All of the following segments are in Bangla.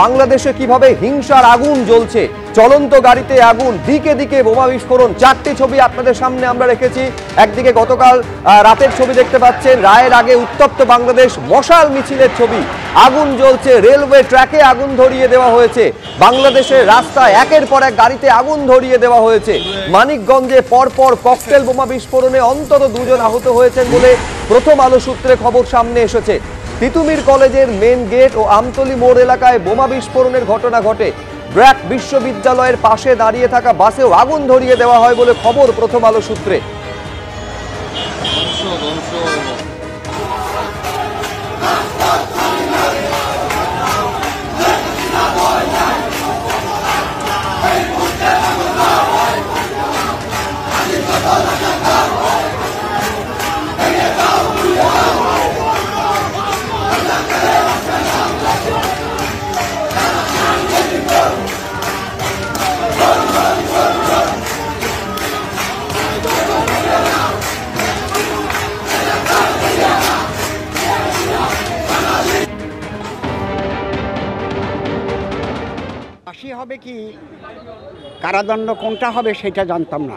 বাংলাদেশে কিভাবে হিংসার আগুন জ্বলছে, চলন্ত গাড়িতে আগুন, দিকে দিকে বোমা বিস্ফোরণ। চারটি ছবি আপনাদের সামনে আমরা রেখেছি। একদিকে গতকাল রাতের ছবি দেখতে পাচ্ছেন, রায়ের আগে উত্তপ্ত বাংলাদেশ, মশাল মিছিলের ছবি, আগুন জ্বলছে, রেলওয়ে ট্র্যাকে আগুন ধরিয়ে দেওয়া হয়েছে, বাংলাদেশের রাস্তায় একের পর এক গাড়িতে আগুন ধরিয়ে দেওয়া হয়েছে। মানিকগঞ্জে পরপর ককটেল বোমা বিস্ফোরণে অন্তত 2 জন আহত হয়েছেন বলে প্রথম আলো সূত্রে খবর সামনে এসেছে। তিতুমির কলেজের মেন গেট ও আমতলী মোড় এলাকায় বোমা বিস্ফোরণের ঘটনা ঘটে। ব্র্যাক বিশ্ববিদ্যালয়ের পাশে দাঁড়িয়ে থাকা বাসেও আগুন ধরিয়ে দেওয়া হয় বলে খবর প্রথম আলো সূত্রে। ফাঁসি হবে কি কারাদণ্ড কোনটা হবে সেটা জানতাম না।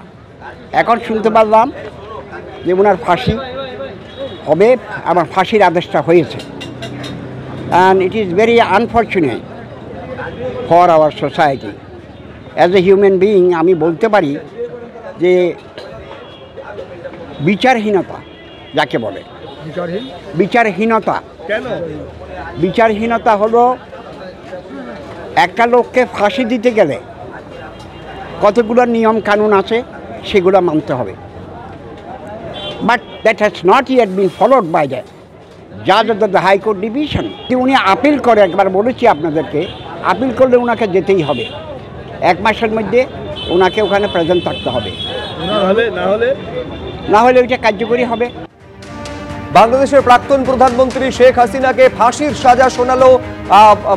এখন শুনতে পারলাম যে ওনার ফাঁসি হবে, আমার ফাঁসির আদেশটা হয়েছে। And it is very unfortunate for our society. As a human being আমি বলতে পারি যে বিচারহীনতা যাকে বলে, বিচারহীনতা। কেন বিচারহীনতা হলো একটা লোককে ফাঁসি দিতে গেলে কতগুলো নিয়ম কানুন আছে সেগুলো মানতে হবে, but that has not yet been followed by the জাজ অফ দ্য হাইকোর্ট ডিভিশন। উনি আপিল করে, একবার বলেছি আপনাদেরকে, আপিল করলে ওনাকে যেতেই হবে, 1 মাসের মধ্যে ওনাকে ওখানে প্রেজেন্ট থাকতে হবে, না হলে ওইটা কার্যকরী হবে। বাংলাদেশের প্রাক্তন প্রধানমন্ত্রী শেখ হাসিনাকে ফাঁসির সাজা শোনালো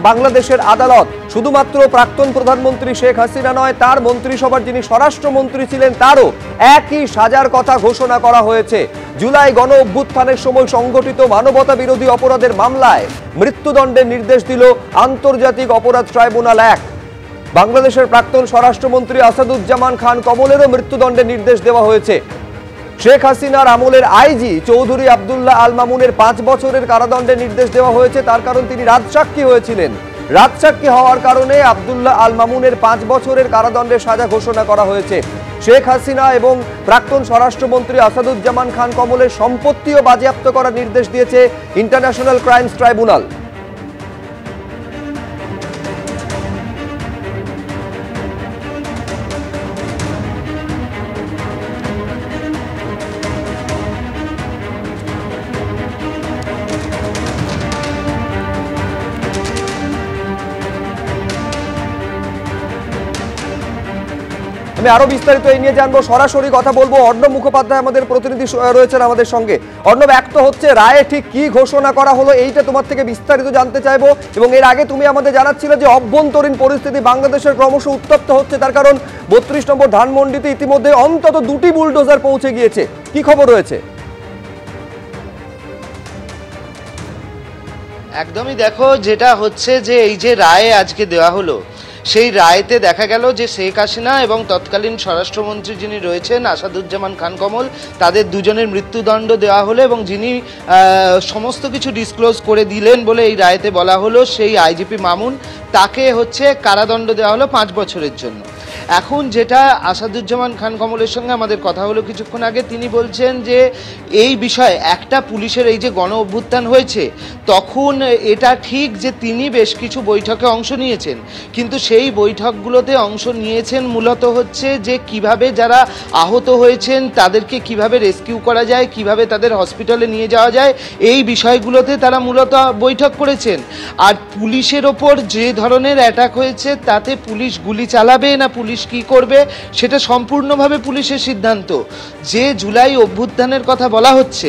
বাংলাদেশের আদালত। শুধুমাত্র প্রাক্তন প্রধানমন্ত্রী শেখ হাসিনা নয়, তার মন্ত্রিসভার যিনি স্বরাষ্ট্রমন্ত্রী ছিলেন তারও একই সাজার কথা ঘোষণা করা হয়েছে। জুলাই গণ অভ্যুত্থানের সময় সংগঠিত মানবতা বিরোধী অপরাধের মামলায় মৃত্যুদণ্ডের নির্দেশ দিল আন্তর্জাতিক অপরাধ ট্রাইব্যুনাল 1। বাংলাদেশের প্রাক্তন স্বরাষ্ট্রমন্ত্রী আসাদুজ্জামান খান কমলেরও মৃত্যুদণ্ডের নির্দেশ দেওয়া হয়েছে। শেখ হাসিনার আমলের আইজি চৌধুরী আব্দুল্লাহ আল মামুনের 5 বছরের কারাদণ্ডের নির্দেশ দেওয়া হয়েছে, তার কারণ তিনি রাজসাক্ষী হয়েছিলেন। রাজসাক্ষী হওয়ার কারণে আব্দুল্লাহ আল মামুনের 5 বছরের কারাদণ্ডের সাজা ঘোষণা করা হয়েছে। শেখ হাসিনা এবং প্রাক্তন স্বরাষ্ট্রমন্ত্রী আসাদুজ্জামান খান কমলের সম্পত্তিও বাজেয়াপ্ত করার নির্দেশ দিয়েছে ইন্টারন্যাশনাল ক্রাইমস ট্রাইব্যুনাল। আমি আরো বিস্তারিত এই নিয়ে জানবো, সরাসরি কথা বলবো। অর্ণব মুখোপাধ্যায় আমাদের প্রতিনিধি রয়েছেন আমাদের সঙ্গে। অর্ণব, এক তো হচ্ছে রায়ে ঠিক কি ঘোষণা করা হলো এইটা তোমার থেকে বিস্তারিত জানতে চাইবো, এবং এর আগে তুমি আমাদের জানাচ্ছিলে যে অভ্যন্তরীণ পরিস্থিতি বাংলাদেশের ক্রমশ উত্তপ্ত হচ্ছে, তার কারণ 32 নম্বর ধানমন্ডিতে ইতিমধ্যে অন্তত 2টি বুলডোজার পৌঁছে গিয়েছে। কি খবর রয়েছে? একদমই দেখো, যেটা হচ্ছে যে এই যে রায় আজকে দেওয়া হলো, সেই রায়তে দেখা গেল যে শেখ হাসিনা এবং তৎকালীন স্বরাষ্ট্রমন্ত্রী যিনি রয়েছেন আসাদুজ্জামান খান কমল, তাদের দুজনের মৃত্যুদণ্ড দেওয়া হলো, এবং যিনি সমস্ত কিছু ডিসক্লোজ করে দিলেন বলে এই রায়তে বলা হলো, সেই আইজিপি মামুন, তাকে হচ্ছে কারাদণ্ড দেওয়া হলো 5 বছরের জন্য। এখন যেটা আসাদুজ্জামান খান কমলের সঙ্গে আমাদের কথা হলো কিছুক্ষণ আগে, তিনি বলছেন যে এই বিষয়ে একটা পুলিশের এই যে গণ অভ্যুত্থান হয়েছে তখন এটা ঠিক যে তিনি বেশ কিছু বৈঠকে অংশ নিয়েছেন, কিন্তু সেই বৈঠকগুলোতে অংশ নিয়েছেন মূলত হচ্ছে যে কিভাবে যারা আহত হয়েছেন তাদেরকে কিভাবে রেস্কিউ করা যায়, কিভাবে তাদের হসপিটালে নিয়ে যাওয়া যায়, এই বিষয়গুলোতে তারা মূলত বৈঠক করেছেন। আর পুলিশের ওপর যে ধরনের অ্যাটাক হয়েছে তাতে পুলিশ গুলি চালাবে না পুলিশ পুলিশ কি করবে সেটা সম্পূর্ণভাবে পুলিশের সিদ্ধান্ত। যে জুলাই অভ্যুত্থানের কথা বলা হচ্ছে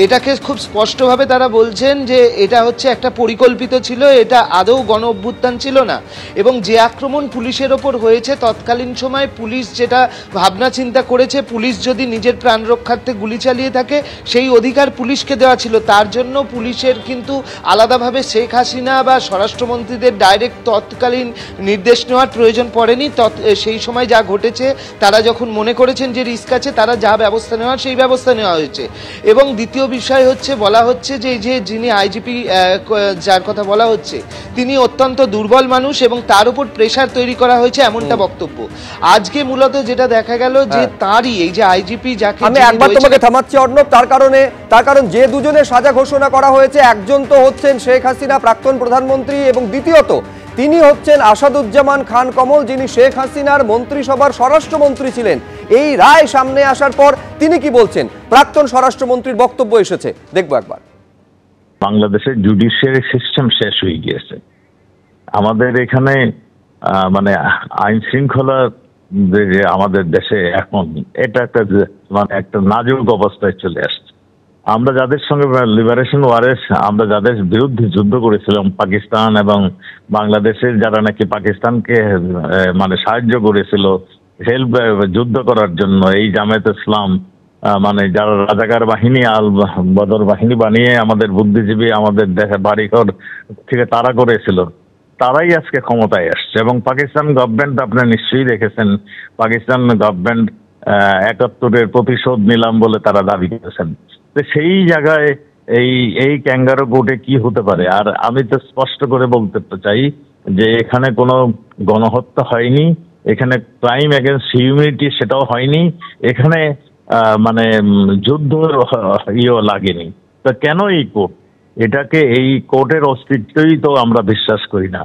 এটাকে খুব স্পষ্টভাবে তারা বলছেন যে এটা হচ্ছে একটা পরিকল্পিত ছিল, এটা আদৌ গণ অভ্যুত্থান ছিল না। এবং যে আক্রমণ পুলিশের ওপর হয়েছে তৎকালীন সময় পুলিশ যেটা ভাবনা চিন্তা করেছে, পুলিশ যদি নিজের প্রাণ রক্ষার্থে গুলি চালিয়ে থাকে সেই অধিকার পুলিশকে দেওয়া ছিল। তার জন্য পুলিশের কিন্তু আলাদাভাবে শেখ হাসিনা বা স্বরাষ্ট্রমন্ত্রীদের ডাইরেক্ট তৎকালীন নির্দেশ নেওয়ার প্রয়োজন পড়েনি। সেই সময় যা ঘটেছে তারা যখন মনে করেছেন যে রিস্ক আছে, তারা যা ব্যবস্থা নেওয়ার সেই ব্যবস্থা নেওয়া হয়েছে। এবং দ্বিতীয় বিষয় হচ্ছে, বলা হচ্ছে যে এই যে যিনি আইজিপি যার কথা বলা হচ্ছে তিনি অত্যন্ত দুর্বল মানুষ এবং তার উপর প্রেশার তৈরি করা হয়েছে এমনটা বক্তব্য। আজকে মূলত যেটা দেখা গেল যে তারই এই যে আইজিপি যাকে আমি একবার তোমাকে থামাচ্ছি অর্ণব, তার কারণ যে দুজনের সাজা ঘোষণা করা হয়েছে, একজন তো হচ্ছেন শেখ হাসিনা প্রাক্তন প্রধানমন্ত্রী এবং দ্বিতীয়ত তিনি হচ্ছেন আসাদুজ্জামান খান কমল, যিনি শেখ হাসিনার মন্ত্রিসভার স্বরাষ্ট্রমন্ত্রী ছিলেন। এই রায় সামনে আসার পর তিনি কি বলছেন, প্রাক্তন স্বরাষ্ট্রমন্ত্রীর বক্তব্য এসেছে, দেখবো একবার। বাংলাদেশের জুডিশিয়ারি সিস্টেম শেষ হয়ে গিয়েছে। আমাদের এখানে মানে আইন শৃঙ্খলা যে আমাদের দেশে এখন এটা একটা মানে একটা নাজুক অবস্থায় চলে আসছে। আমরা যাদের সঙ্গে লিবারেশন ওয়ারে আমরা যাদের বিরুদ্ধে যুদ্ধ করেছিলাম, পাকিস্তান এবং বাংলাদেশের যারা নাকি পাকিস্তানকে মানে সাহায্য করেছিল হেল্প যুদ্ধ করার জন্য, এই জামায়াত ইসলাম মানে যারা রাজাকার বাহিনী আল বদর বাহিনী বানিয়ে আমাদের বুদ্ধিজীবী আমাদের দেশে বাড়িঘর থেকে তারা করেছিল, তারাই আজকে ক্ষমতায় আসছে। এবং পাকিস্তান গভর্নমেন্ট আপনি নিশ্চয়ই দেখেছেন, পাকিস্তান গভর্নমেন্ট ৭১-এর প্রতিশোধ নিলাম বলে তারা দাবি করেছেন। তো সেই জায়গায় এই ক্যাঙ্গারো কোর্টে কি হতে পারে? আর আমি তো স্পষ্ট করে বলতে চাই যে এখানে কোনো গণহত্যা হয়নি, এখানে ক্রাইম এগেনস্ট হিউম্যানিটি সেটাও হয়নি, এখানে মানে যুদ্ধ লাগেনি। তো কেন এই কোর্ট? এই কোর্টের অস্তিত্বই তো আমরা বিশ্বাস করি না।